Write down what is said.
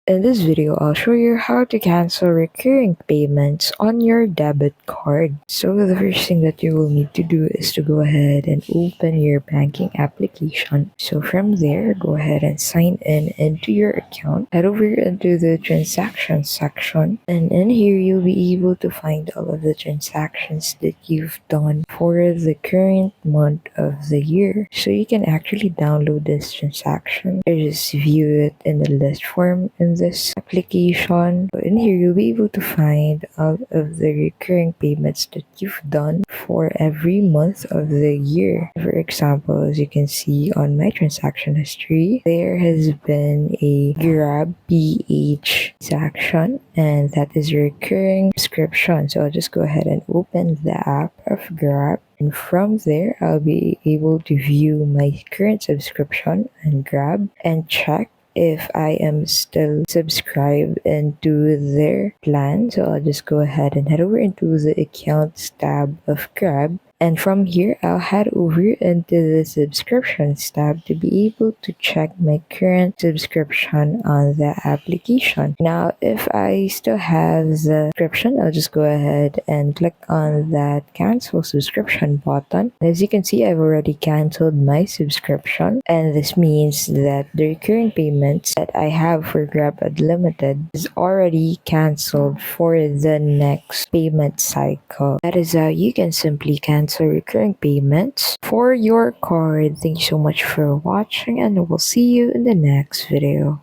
In this video, I'll show you how to cancel recurring payments on your debit card. So the first thing that you will need to do is to go ahead and open your banking application. So from there, go ahead and sign in into your account. Head over into the transactions section, and in here you'll be able to find all of the transactions that you've done for the current month of the year. So you can actually download this transaction or just view it in the list form in this application. So in here, you'll be able to find all of the recurring payments that you've done for every month of the year. For example, as you can see on my transaction history, there has been a Grab PH transaction, and that is a recurring subscription. So I'll just go ahead and open the app of Grab. And from there, I'll be able to view my current subscription and Grab and check if I am still subscribed into their plan. So I'll just go ahead and head over into the accounts tab of Grab. And from here, I'll head over into the subscriptions tab to be able to check my current subscription on the application. Now, if I still have the subscription, I'll just go ahead and click on that cancel subscription button. As you can see, I've already canceled my subscription, and this means that the recurring payments that I have for Grab Unlimited is already canceled for the next payment cycle. That is how you can simply cancel recurring payments for your card. Thank you so much for watching, and we'll see you in the next video.